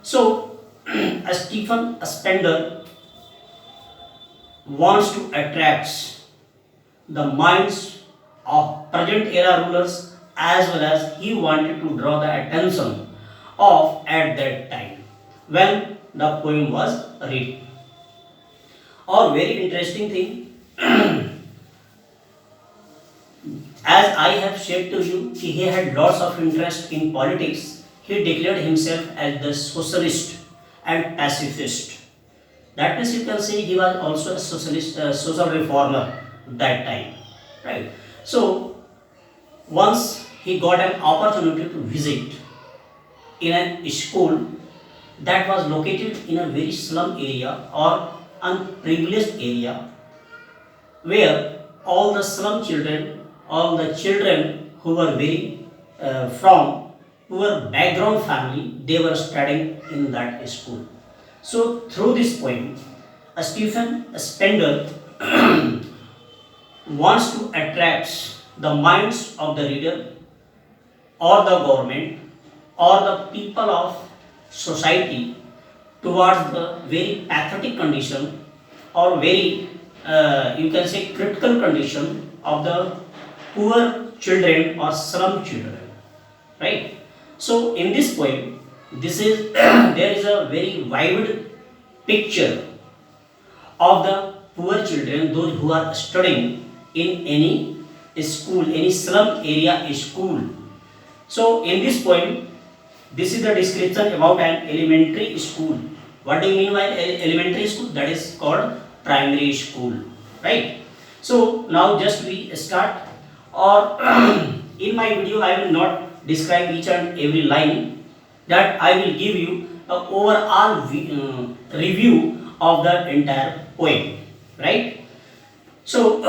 So, Stephen Spender wants to attract the minds of present era rulers, as well as he wanted to draw the attention of at that time when the poem was written. Or very interesting thing, as I have said to you, he had lots of interest in politics. He declared himself as the socialist and pacifist. That means you can say he was also a socialist, social reformer that time, right? So once he got an opportunity to visit in a school that was located in a very slum area or unprivileged area, where all the slum children, all the children who were very from poor background family, they were studying in that school. So through this poem, Stephen Spender wants to attract the minds of the reader or the government or the people of society towards the very pathetic condition or very you can say critical condition of the poor children or slum children, right? So in this poem, this is there is a very vivid picture of the poor children, those who are studying in any school, any slum area school. So in this poem, this is the description about an elementary school. What do you mean by elementary school? That is called primary school, right? So now just we start, or in my video I will not describe each and every line, that I will give you a overall review of the entire poem, right? So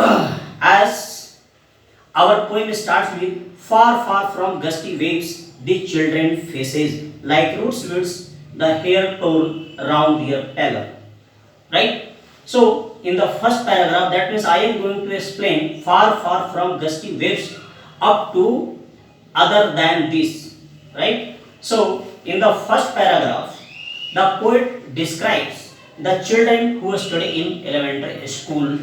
as our poem starts with, far far from gusty waves the children faces, like roots widths the hair torn round their pallor, right? So in the first paragraph, that means I am going to explain far far from gusty waves up to other than this, right? So in the first paragraph, the poet describes the children who study in elementary school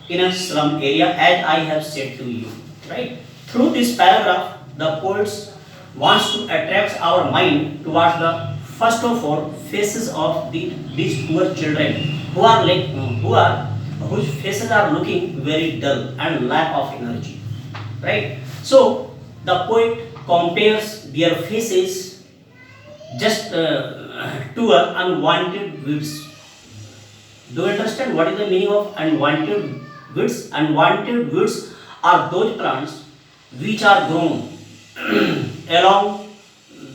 in a slum area, as I have said to you, right? Through this paragraph, the poet wants to attract our mind towards the first of all faces of these poor children who are like whose faces are looking very dull and lack of energy, right? So the poet compares their faces just to an unwanted weeds. Do you understand what is the meaning of unwanted weeds? Unwanted weeds are those plants which are grown along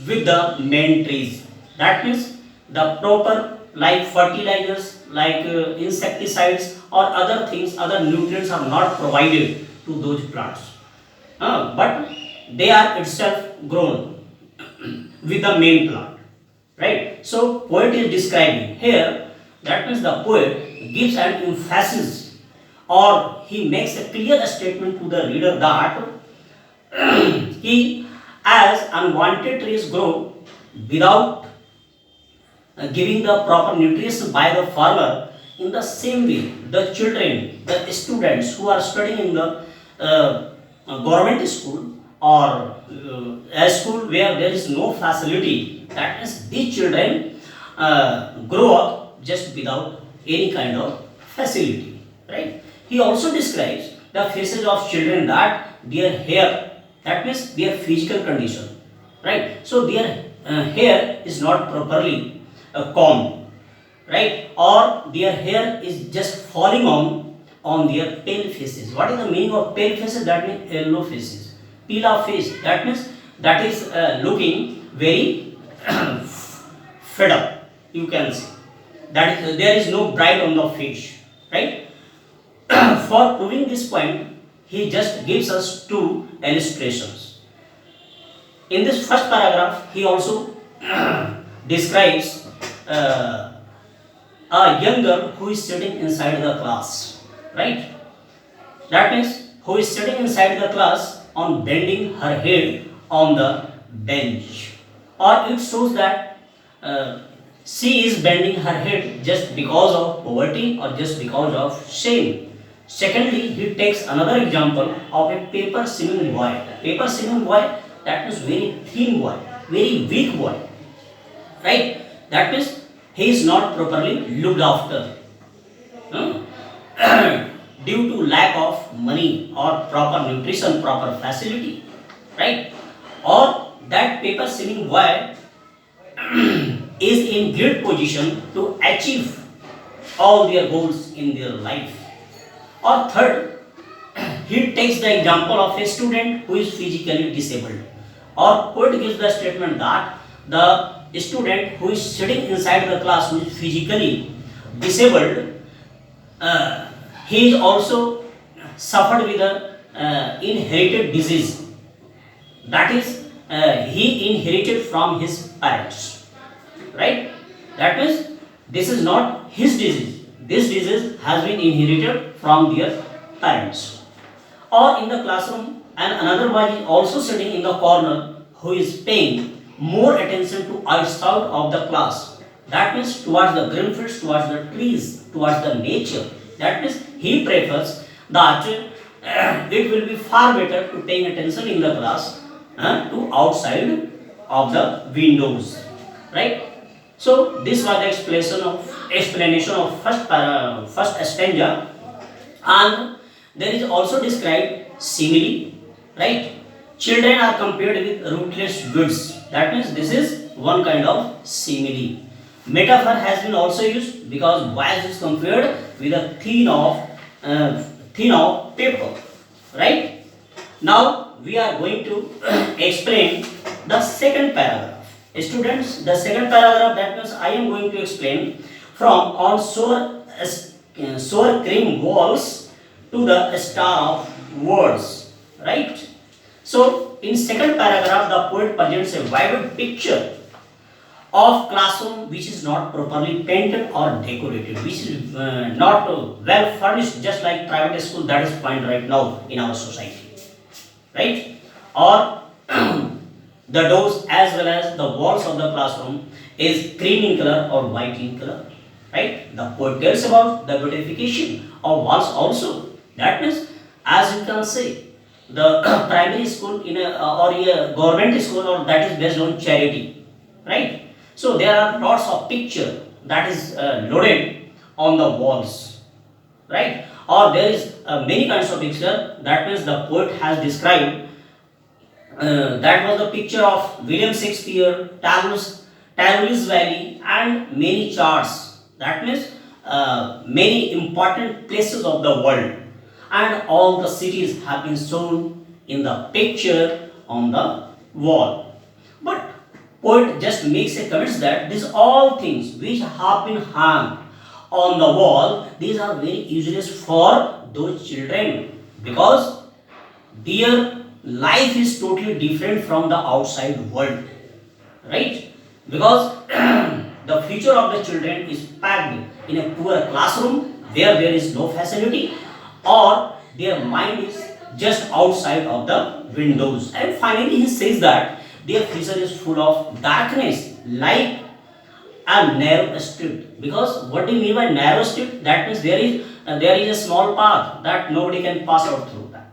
with the main trees. That means the proper like fertilizers, like insecticides or other things, other nutrients are not provided to those plants. But they are itself grown with the main plant, right? So poet is describing here, that means the poet gives an emphasis, or he makes a clear statement to the reader that he, as unwanted trees grow without giving the proper nutrition by the farmer, in the same way the children, the students who are studying in the government school or a school where there is no facility, that means these children grow up just without any kind of facility, right? He also describes the faces of children, that their hair, that means their physical condition, right? So their hair is not properly combed, right? Or their hair is just falling on their pale faces. What is the meaning of pale faces? That means yellow faces. Pila face, that means that is looking very fed up, you can say. That is, there is no bright on the face, right? For proving this point, he just gives us two illustrations. In this first paragraph, he also describes a young girl who is sitting inside the class, right? That means who is sitting inside the class on bending her head on the bench, or it shows that uh, she is bending her head just because of poverty or just because of shame. Secondly, he takes another example of a paper swimming boy. Paper swimming boy, that means very thin boy, very weak boy, right? That means he is not properly looked after. Hmm? Due to lack of money or proper nutrition, proper facility, right? Or that paper swimming boy is in great position to achieve all their goals in their life. Or third, he takes the example of a student who is physically disabled. Or poet gives the statement that the student who is sitting inside the class who is physically disabled, uh, he is also suffered with a inherited disease, that is he inherited from his parents, right? That means this is not his disease, this disease has been inherited from their parents. Or in the classroom, and another boy is also sitting in the corner who is paying more attention to outside of the class, that means towards the green fields, towards the trees, towards the nature. That means he prefers that it will be far better to paying attention in the class to outside of the windows, right? So this was the explanation of first stanza, and there is also described simile, right? Children are compared with rootless weeds. That means this is one kind of simile. Metaphor has been also used because voice is compared with a thin of paper, right? Now we are going to explain the second paragraph. Students, the second paragraph, that means I am going to explain from on sour cream walls to the star of words, right? So in second paragraph, the poet presents a vivid picture of classroom which is not properly painted or decorated, which is not well furnished, just like private school that is found right now in our society, right? Or the doors as well as the walls of the classroom is cream in color or white in color, right? The poet tells about the beautification of walls also. That means, as you can say, the primary school in a or a government school, or that is based on charity, right? So there are lots of picture that is loaded on the walls, right? Or there is many kinds of picture. That means the poet has described. That was the picture of William Shakespeare, Tagus Valley, and many charts. That means many important places of the world, and all the cities have been shown in the picture on the wall. But poet just makes a comment that these all things which have been hung on the wall, these are very useless for those children, because their life is totally different from the outside world, right? Because the future of the children is packed in a poor classroom where there is no facility, or their mind is just outside of the windows. And finally he says that their future is full of darkness like a narrow street. Because what do you mean by narrow street? That means there is a small path that nobody can pass out through that,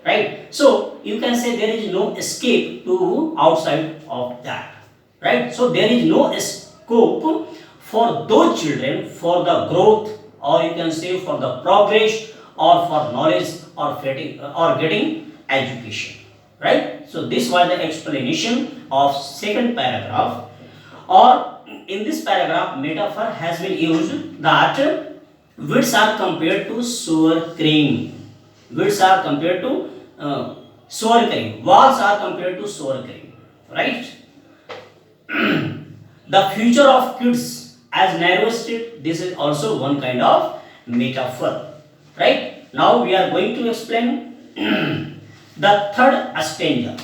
right? So you can say there is no escape to outside of that, right? So there is no scope for those children for the growth, or you can say for the progress, or for knowledge, or getting education, right? So this was the explanation of second paragraph. Or in this paragraph, metaphor has been used that wits are compared to sour cream. Wits are compared to sour cream. Walls are compared to sour cream, right? The future of kids as narrow street, this is also one kind of metaphor, right? Now we are going to explain the third stanza.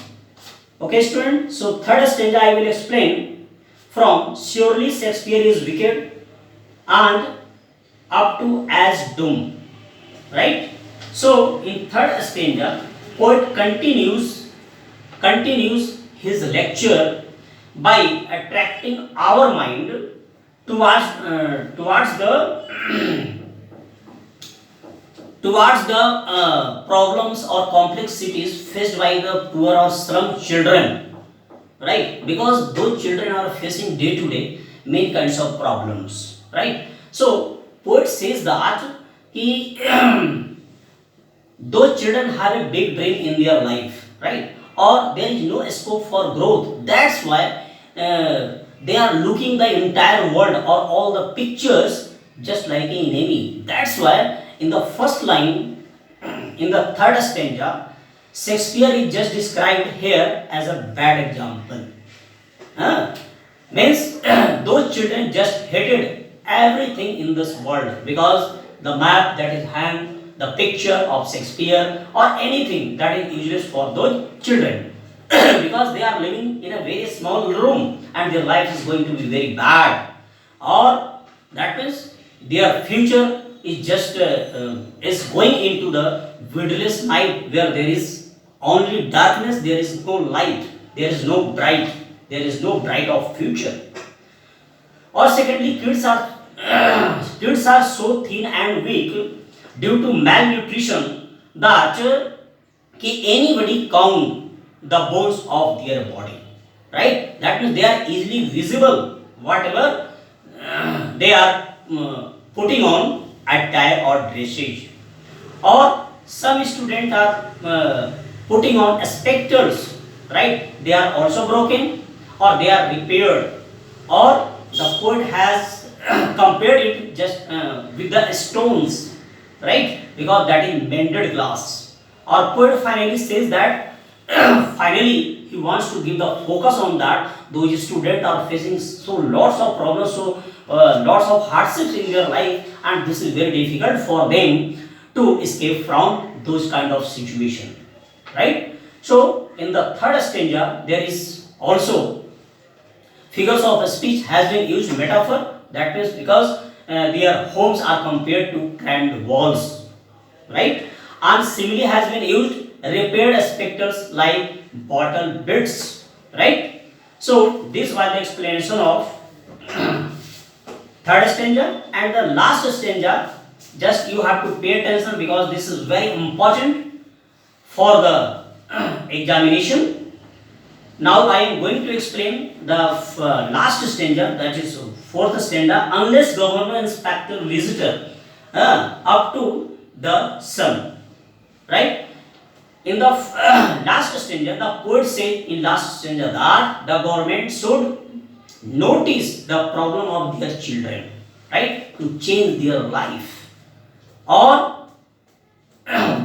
Okay, student. So third stanza I will explain from surely Shakespeare is wicked and up to as doom, right? So in third stanza, poet continues his lecture by attracting our mind towards the towards the problems or complexities faced by the poor or slum children, right? Because those children are facing day to day many kinds of problems, right? So poet says that he those children have a big dream in their life, right? Or there is no scope for growth. That's why they are looking the entire world or all the pictures just like an enemy. That's why in the first line, in the third stanza, Shakespeare is just described here as a bad example. Huh? Means those children just hated everything in this world because the map that is hanged, the picture of Shakespeare or anything that is useless for those children because they are living in a very small room and their life is going to be very bad, or that means their future is just is going into the windless night where there is only darkness, there is no light, there is no bright, there is no bright of future. Or secondly, kids are so thin and weak due to malnutrition that anybody count the bones of their body, right? That means they are easily visible whatever they are putting on attire or dresses. Or some students are putting on spectacles, right? They are also broken or they are repaired, or the poet has compared it just with the stones, right? Because that is mended glass. Or poet finally says that finally he wants to give the focus on that those students are facing so lots of problems, so lots of hardships in their life, and this is very difficult for them to escape from those kind of situation, right? So in the third stanza there is also figures of speech has been used metaphor, that means because their homes are compared to crammed walls, right? And simile has been used repaired spectacles like bottle bits, right? So this was the explanation of third stanza. And the last stanza, just you have to pay attention because this is very important for the examination. Now I am going to explain the last stanza, that is fourth stanza. Unless governor inspector visitor up to the sun, right? In the last stanza, the poet said in last stanza that the government should notice the problem of their children, right? To change their life, or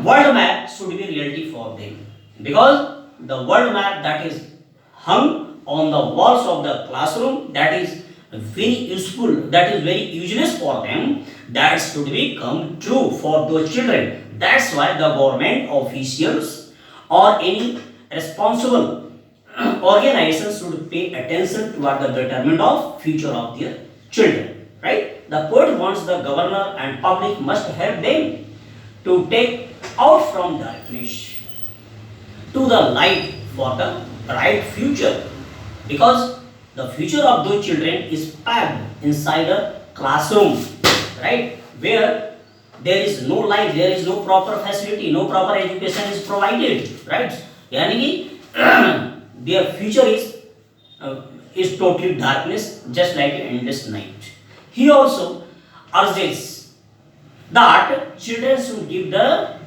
world map should be reality for them, because the world map that is hung on the walls of the classroom, that is very useful, that is very useless for them, that should become true for those children. That's why the government officials or any responsible organization should pay attention toward the betterment of future of their children, right? The poet wants the governor and public must help them to take out from darkness to the light for the bright future, because the future of those children is packed inside a classroom, right? Where there is no light, there is no proper facility, no proper education is provided, right? Yani their future is totally darkness, just like an endless night. He also urges that children should give the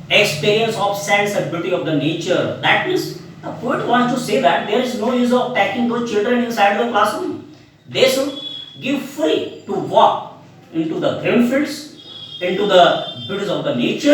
experience of sense and beauty of the nature. That means the poet wants to say that there is no use of taking those children inside the classroom. They should give free to walk into the green fields, into the beauties of the nature.